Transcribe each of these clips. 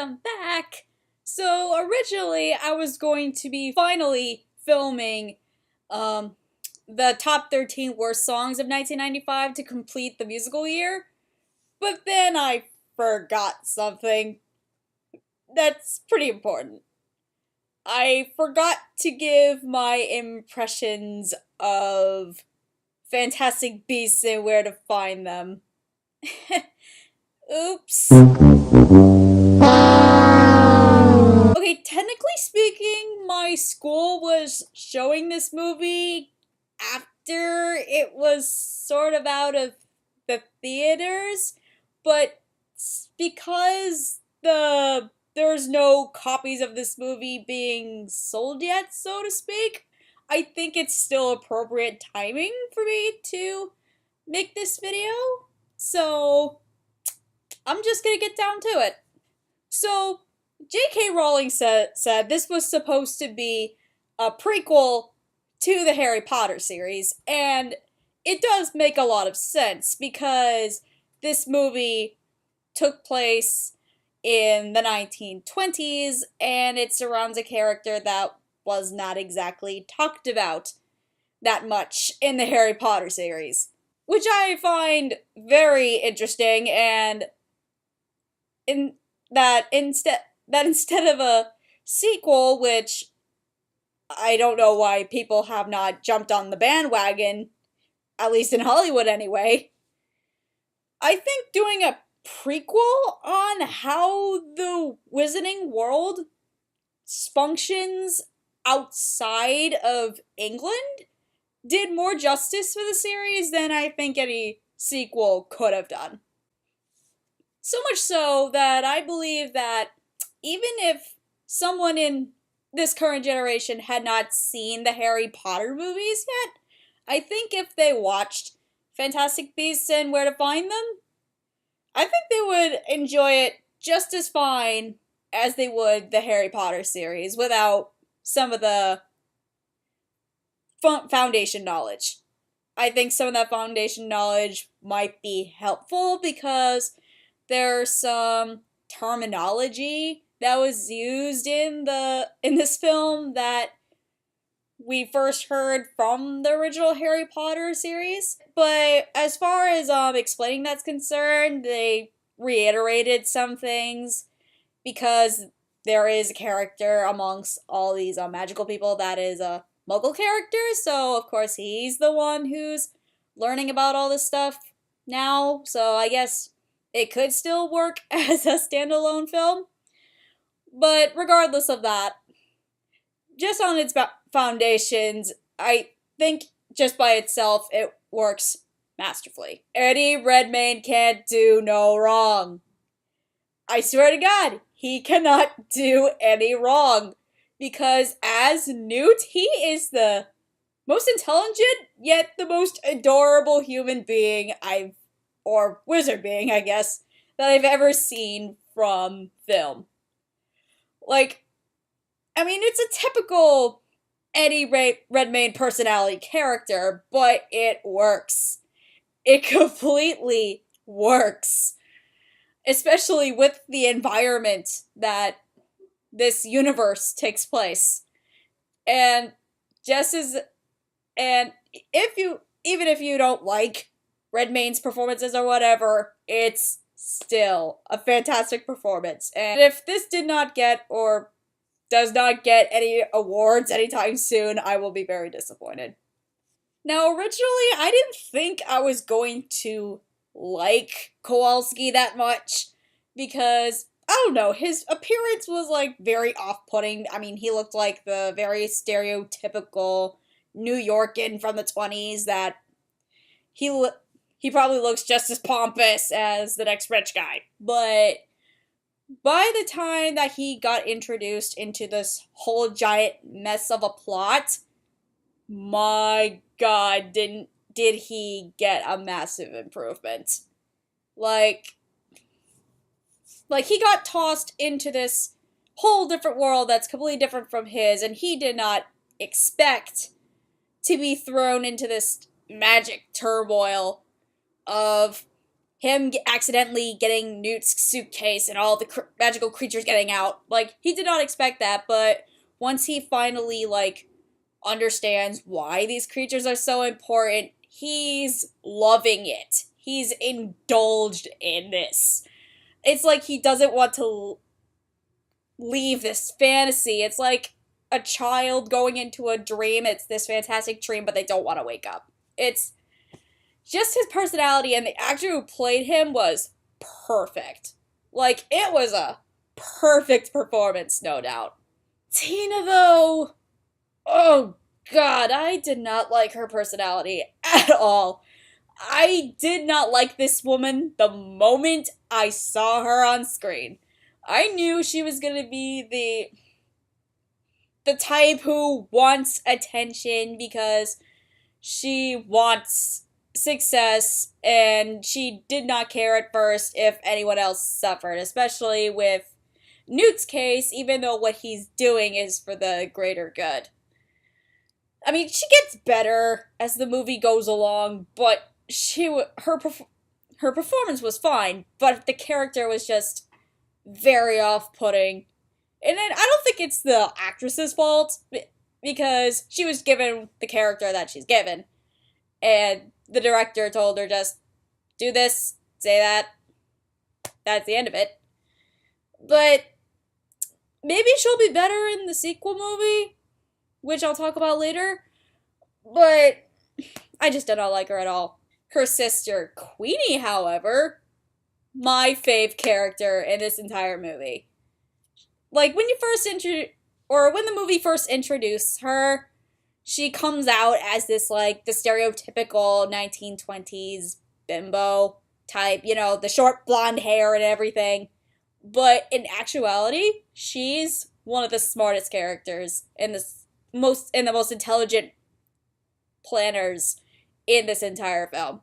I'm back. So originally I was going to be finally filming the top 13 worst songs of 1995 to complete the musical year, but then I forgot something that's pretty important. I forgot to give my impressions of Fantastic Beasts and Where to Find Them. Oops. Okay, technically speaking, my school was showing this movie after it was sort of out of the theaters, but because there's no copies of this movie being sold yet, so to speak, I think it's still appropriate timing for me to make this video. So I'm just gonna get down to it. So J.K. Rowling said this was supposed to be a prequel to the Harry Potter series, and it does make a lot of sense because this movie took place in the 1920s and it surrounds a character that was not exactly talked about that much in the Harry Potter series, which I find very interesting, and in that instead of a sequel, which I don't know why people have not jumped on the bandwagon, at least in Hollywood anyway, I think doing a prequel on how the Wizarding world functions outside of England did more justice for the series than I think any sequel could have done. So much so that I believe that even if someone in this current generation had not seen the Harry Potter movies yet, I think if they watched Fantastic Beasts and Where to Find Them, I think they would enjoy it just as fine as they would the Harry Potter series without some of the foundation knowledge. I think some of that foundation knowledge might be helpful because there's some terminology that was used in this film that we first heard from the original Harry Potter series. But as far as explaining that's concerned, they reiterated some things because there is a character amongst all these magical people that is a Muggle character, so of course he's the one who's learning about all this stuff now, so I guess it could still work as a standalone film. But regardless of that, just on its foundations, I think just by itself it works masterfully. Eddie Redmayne can't do no wrong. I swear to God, he cannot do any wrong. Because as Newt, he is the most intelligent, yet the most adorable human being or wizard being, I guess, that I've ever seen from film. Like, I mean, it's a typical Eddie Redmayne personality character, but it works. It completely works. Especially with the environment that this universe takes place. And even if you don't like Redmayne's performances or whatever, it's still a fantastic performance. And if this did not get or does not get any awards anytime soon, I will be very disappointed. Now, originally, I didn't think I was going to like Kowalski that much because I don't know, his appearance was like very off-putting. I mean, he looked like the very stereotypical New Yorkan from the 20s that he probably looks just as pompous as the next rich guy. But by the time that he got introduced into this whole giant mess of a plot, my God, did he get a massive improvement. Like, he got tossed into this whole different world that's completely different from his, and he did not expect to be thrown into this magic turmoil of him accidentally getting Newt's suitcase and all the magical creatures getting out. Like, he did not expect that, but once he finally, like, understands why these creatures are so important, he's loving it. He's indulged in this. It's like he doesn't want to leave this fantasy. It's like a child going into a dream. It's this fantastic dream, but they don't want to wake up. It's just his personality, and the actor who played him was perfect. Like, it was a perfect performance, no doubt. Tina, though, oh god, I did not like her personality at all. I did not like this woman the moment I saw her on screen. I knew she was gonna be the type who wants attention because she wants success, and she did not care at first if anyone else suffered, especially with Newt's case, even though what he's doing is for the greater good. I mean, she gets better as the movie goes along, but her performance was fine, but the character was just very off-putting. And then I don't think it's the actress's fault, because she was given the character that she's given. And the director told her, just do this, say that, that's the end of it. But maybe she'll be better in the sequel movie, which I'll talk about later. But I just did not like her at all. Her sister, Queenie, however, my fave character in this entire movie. Like, when the movie first introduced her, she comes out as this, like, the stereotypical 1920s bimbo type, you know, the short blonde hair and everything. But in actuality, she's one of the smartest characters in the most intelligent planners in this entire film.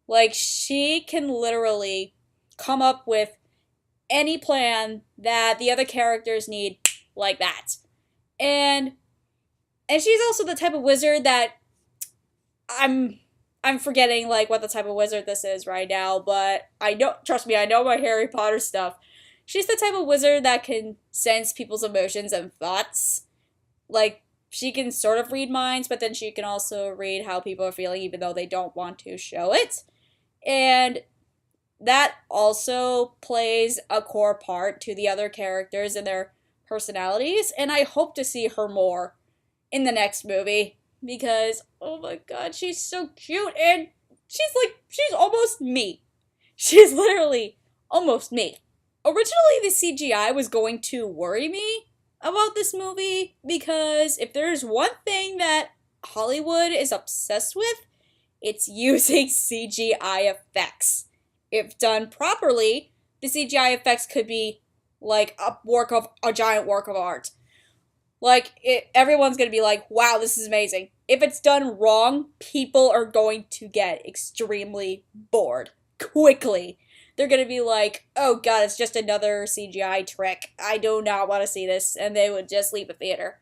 Like, she can literally come up with any plan that the other characters need, like that. And she's also the type of wizard that I'm forgetting, like, what the type of wizard this is right now, but trust me, I know my Harry Potter stuff. She's the type of wizard that can sense people's emotions and thoughts. Like, she can sort of read minds, but then she can also read how people are feeling, even though they don't want to show it. And that also plays a core part to the other characters and their personalities, and I hope to see her more in the next movie, because, oh my god, she's so cute, and she's almost me. She's literally almost me. Originally, the CGI was going to worry me about this movie, because if there's one thing that Hollywood is obsessed with, it's using CGI effects. If done properly, the CGI effects could be like a giant work of art. Like, everyone's gonna be like, wow, this is amazing. If it's done wrong, people are going to get extremely bored quickly. They're gonna be like, oh god, it's just another CGI trick. I do not want to see this, and they would just leave the theater.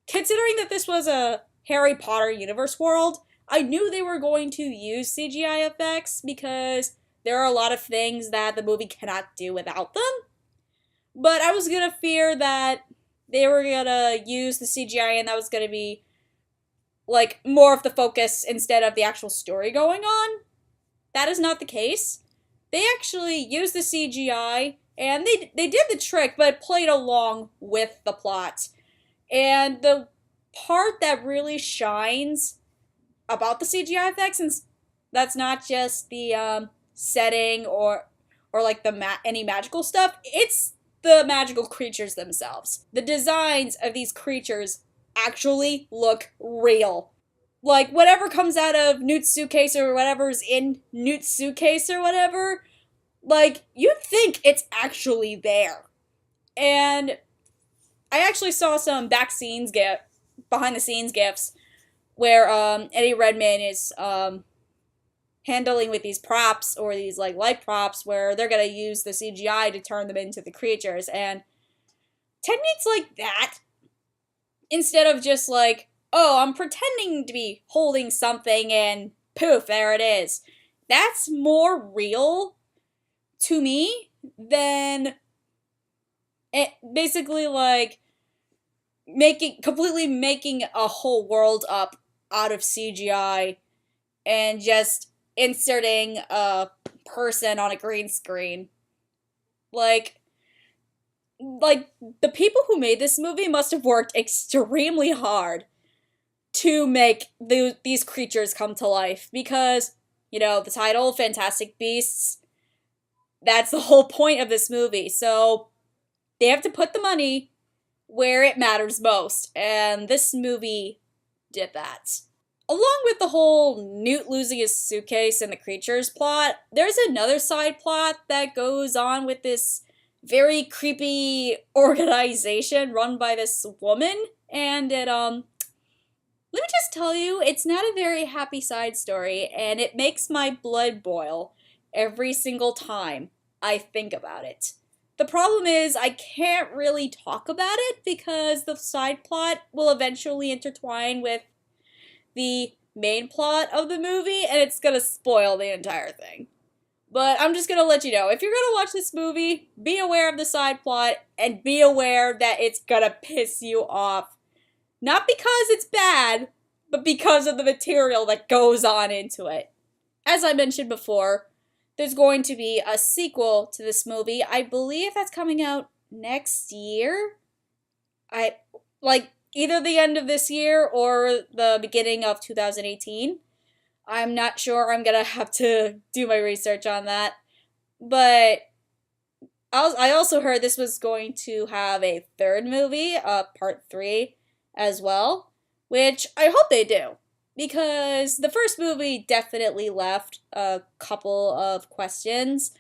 Considering that this was a Harry Potter universe world, I knew they were going to use CGI effects because there are a lot of things that the movie cannot do without them. But I was gonna fear that they were gonna use the CGI and that was gonna be, like, more of the focus instead of the actual story going on. That is not the case. They actually used the CGI, and they did the trick, but played along with the plot. And the part that really shines about the CGI effects, and that's not just the setting or like any magical stuff, it's the magical creatures themselves. The designs of these creatures actually look real. Like, whatever comes out of Newt's suitcase or whatever's in Newt's suitcase or whatever, like, you'd think it's actually there. And I actually saw some behind the scenes gifs where Eddie Redmayne is handling with these props, or these, like, light props, where they're gonna use the CGI to turn them into the creatures, and techniques like that, instead of just like, oh, I'm pretending to be holding something and poof, there it is. that's more real to me than it basically like making a whole world up out of CGI and just inserting a person on a green screen. Like like the people who made this movie must have worked extremely hard to make these creatures come to life because, you know, the title Fantastic Beasts, that's the whole point of this movie. So they have to put the money where it matters most, and this movie did that. Along with the whole Newt losing his suitcase and the creatures plot, there's another side plot that goes on with this very creepy organization run by this woman, and let me just tell you, it's not a very happy side story, and it makes my blood boil every single time I think about it. The problem is, I can't really talk about it because the side plot will eventually intertwine with the main plot of the movie, and it's gonna spoil the entire thing. But I'm just gonna let you know, if you're gonna watch this movie, be aware of the side plot, and be aware that it's gonna piss you off. Not because it's bad, but because of the material that goes on into it. As I mentioned before, there's going to be a sequel to this movie. I believe that's coming out next year. Either the end of this year or the beginning of 2018. I'm not sure. I'm gonna have to do my research on that. But I also heard this was going to have a third movie, part 3, as well, which I hope they do. Because the first movie definitely left a couple of questions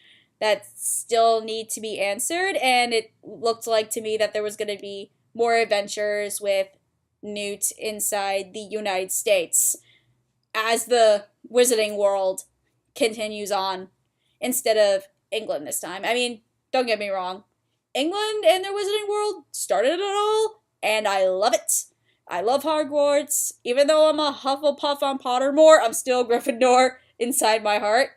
that still need to be answered, and it looked like to me that there was going to be more adventures with Newt inside the United States as the Wizarding World continues on instead of England this time. I mean, don't get me wrong. England and their Wizarding World started it all, and I love it. I love Hogwarts. Even though I'm a Hufflepuff on Pottermore, I'm still Gryffindor inside my heart.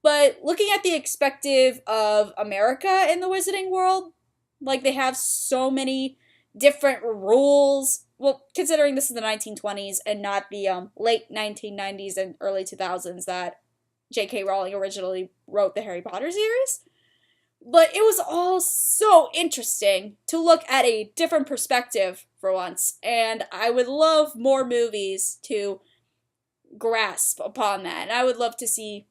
But looking at the perspective of America in the Wizarding World, like they have so many different rules. Well, considering this is the 1920s and not the late 1990s and early 2000s that J.K. Rowling originally wrote the Harry Potter series. But it was all so interesting to look at a different perspective for once, and I would love more movies to grasp upon that, and I would love to see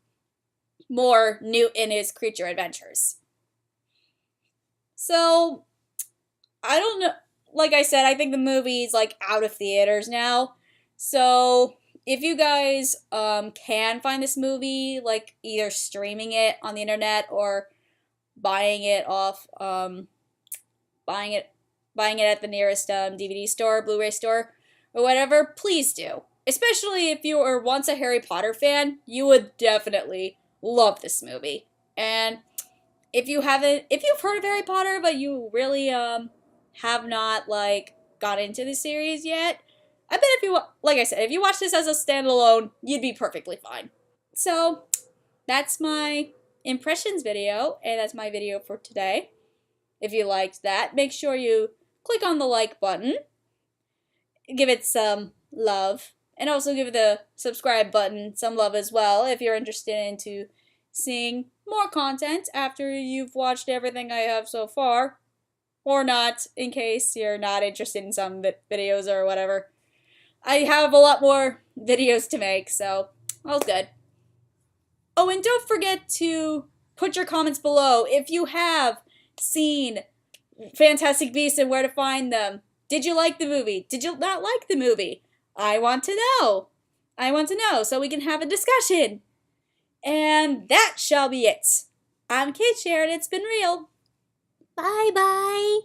more Newt in his creature adventures. So, I don't know, like I said, I think the movie's like out of theaters now, so if you guys can find this movie, like either streaming it on the internet or buying it off, buying it at the nearest DVD store, Blu-ray store, or whatever, please do. Especially if you were once a Harry Potter fan, you would definitely love this movie. And if you've heard of Harry Potter, but you really have not like got into the series yet, I bet like I said, if you watch this as a standalone, you'd be perfectly fine. So that's my impressions video, and that's my video for today. If you liked that, make sure you click on the like button, give it some love, and also give the subscribe button some love as well if you're interested into seeing more content after you've watched everything I have so far, or not, in case you're not interested in some videos or whatever. I have a lot more videos to make, so all's good. Oh, and don't forget to put your comments below if you have seen Fantastic Beasts and where to find them. Did you like the movie? Did you not like the movie? I want to know. I want to know so we can have a discussion. And that shall be it. I'm Cher, and it's been real. Bye-bye.